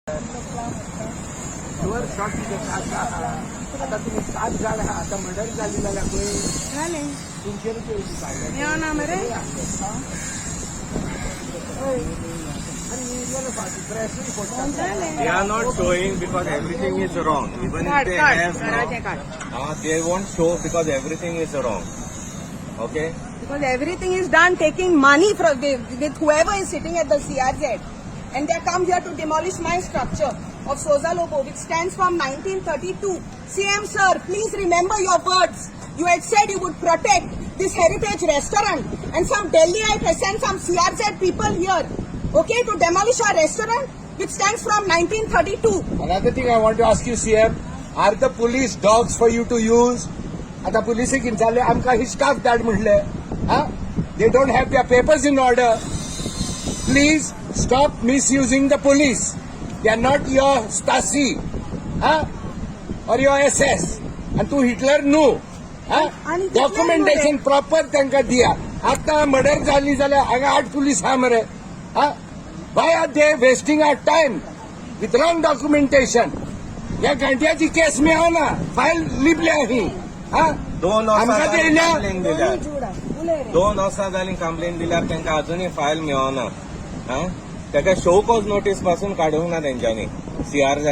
आता तुम्ही 7 झाड हा आता मर्डर झालेला लागतोय 300 रुपये They are not showing because everything is wrong. Even if they have they won't show because everything is wrong. Okay? Because everything is done taking money from with whoever is sitting at the CRZ. And they come here to demolish my structure of Souza Lobo, which stands from 1932. CM sir, please remember your words. You had said you would protect this heritage restaurant, and some Delhiite has sent some CRZ people here, okay, to demolish our restaurant, which stands from 1932. Another thing I want to ask you, CM, are the police dogs for you to use? आता police किंचाले आमका हिस्काफ धाड म्हणले, they don't have their papers in order. Please stop misusing the police. They are not your Stasi, or your SS. And to Hitler, no. Documentation proper त्यांका दिया. आता murder झाली जाल्यार हांगा 8 police हा मरे. Why are they wasting our time with wrong documentation? या घंट्याची केस मी हो ना फाईल लिपल्या ही. 2 वर्सां जाली कंप्लेन दिल्यार तांकां अजूनही फायल मेळना. ताका शो कॉज नोटीस पासून काडूंक ना तेंच्यांनी CRZ.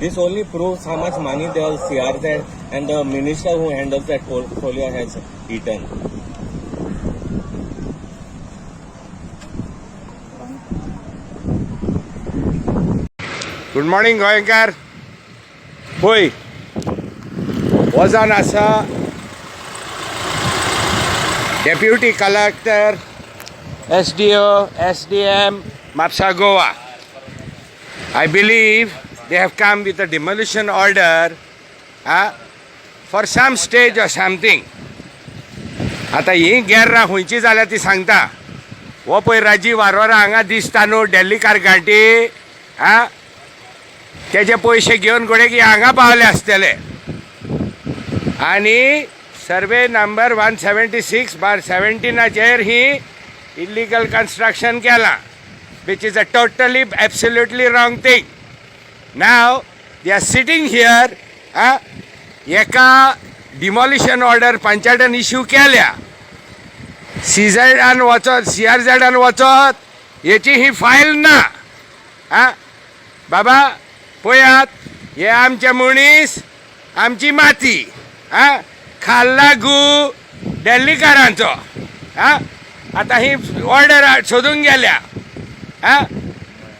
This only proves how much money the CRZ and the minister who handles that portfolio has eaten. Good morning, Goankar. Hoy. Wazan asa Deputy Collector, SDO, SDM, Mapsa Goa. I believe they have come with a demolition order for some stage or something. आता ही गैररा हुंयची जाल्यार ती सांगता. वो पळय राजीव वारवारा हांगा दिसता न्हू डेल्लीकार घाटी, तेजे पयशे घेवन घोडे की हांगा पावले आसतले. आनी सर्वे नंबर 176/17 ही इल्लीगल कंस्ट्रक्शन केला, which is a totally absolutely wrong thing. Now they are sitting here. एका डिमॉलिशन ऑर्डर पंचायतान इश्यू केल्या. CZन वचत CRZन वचत हेची ही फायल ना. बाबा पळयात, हे आमचे मनीस, आमची माती, खाल्ला गू डेल्लीकारांचो. आता ही ऑर्डर सोदून गेल्या.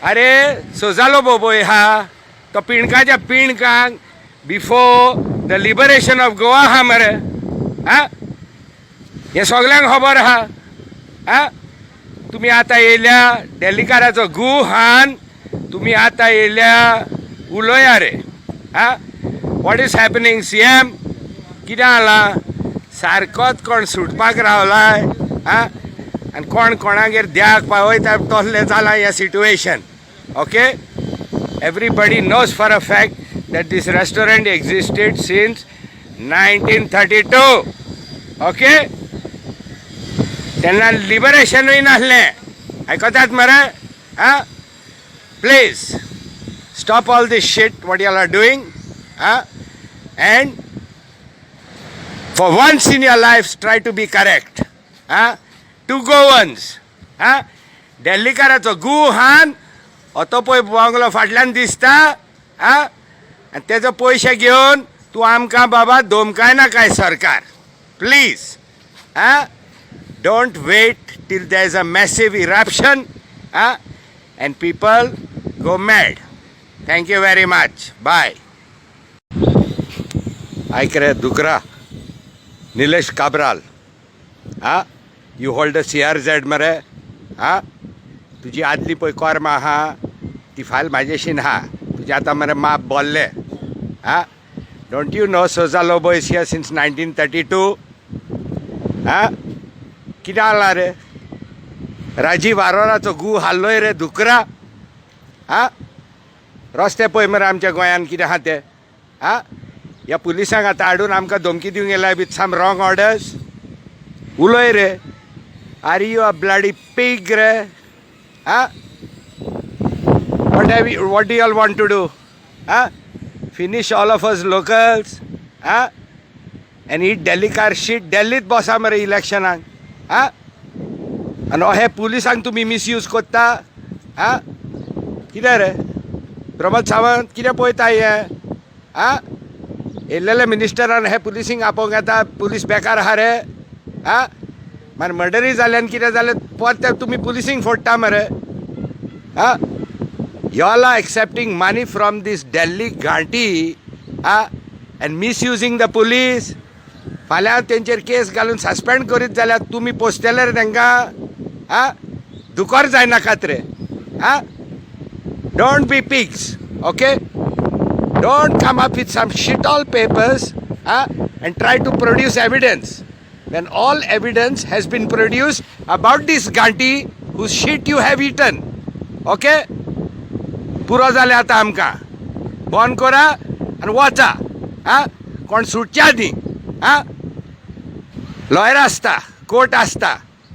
अरे सोजा लोबो पळय हा तो पिणकाच्या पिणकांक before the liberation of Goa हा मरे. हे सगल्यांक खबर आहा. तुम्ही आता येयल्या डेल्लीकाराचो गू हान, तुम्ही आता येयल्या उलोया रे. What is happening CM? कितें जाला? सारकोच कोण सुटपाक रावलाय, आनी कोण कोणागेर द्याक पावयता तसलें जाला ह्या situation. Okay, everybody knows for a fact that this restaurant existed since 1932. Okay, तेन्ना लिबरेशनूय नासलें. आयकतात मरे? Please stop all this shit what you all are doing, and for once in your lives try to be correct. To Goans, डेल्लीकाराचो गू हान तो पळय bungalow फाटल्यान दिसता, आनी तेजो पयशे घेवन तूं आमकां बाबा धमकायना काय सरकार? Please don't wait till there is a massive eruption and people go mad. Thank you very much. Bye. Aikre DUCRA, NILESH CABRAL. You hold the CRZ मरे. तुजी आदली पळय कोर्मा आहा ती फायल म्हाजेशीन आहा. तुजे आतां मरे माप बोल्ले. Don't you know Souza Lobo is here since 1932? कितें जाला रे? राजीव आरोराचो गू हाल्लोय रे DUCRA. रस्ते पळय मरे आमच्या गोंयान कितें आहा ते. ह्या पुलिसांक आतां हाडून आमकां धमकी दिवंक येयला विथ सम रॉंग ऑर्डर्स. उलय रे. Are you a bloody pig ray? What what do you all want to do? Huh? Finish all of us locals? Huh? And eat DELIKAR shit? Delhi bossa mare election ang. Huh? And he police ang tumi misuse kotta? Huh? Kida re? Pramod Sawant kida poita hai? Huh? Illele minister and he policing apongata police bekar hare? Huh? Man murder is alien kida zale pote tumi policing fotta mare? Huh? Y'all are accepting money from this Delhi Ghanti and misusing the police. फाल्यां तेंचेर केस घालून suspend करीत जाल्यार तुमी पोस्टेल्यार तांकां दुकोर जायनाकात रे. Don't be pigs, okay? Don't come up with some shit all papers and try to produce evidence when all evidence has been produced about this Ghanti whose shit you have eaten. Okay? पुरो जाले आतां आमकां बंद करा आनी वचा. कोण सुटच्या न्ही. लॉयर आसता, कोर्ट आसता.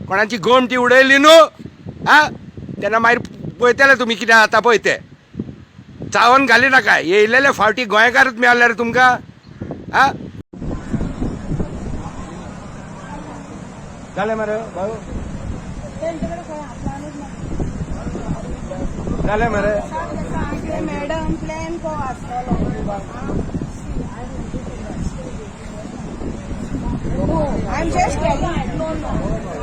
कोणाची गोमटी उडयली न्हू तेन्ना मागीर पळयतले तुमी कितें जाता पळय तें. चावन घाली नाका. येयलेले फावटी गोंयकारूच मेळ्ळे रे तुमकां. जालें मरे भाऊ. जालें मरे. Madam, plan for us. I'm just telling. No.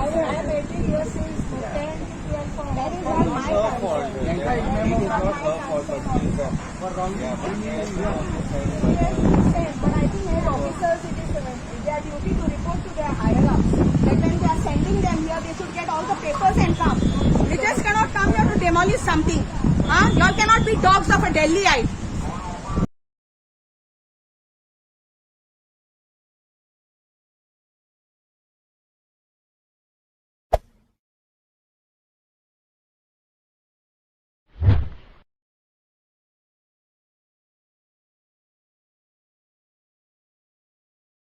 I waited here since 10 to 12 That is all my fault. But I think as officers, it is their duty to report to their higher-ups. That when they are sending them here, they should get all the papers and come. They just cannot come here to demolish something. You all cannot be dogs of a Delhiite.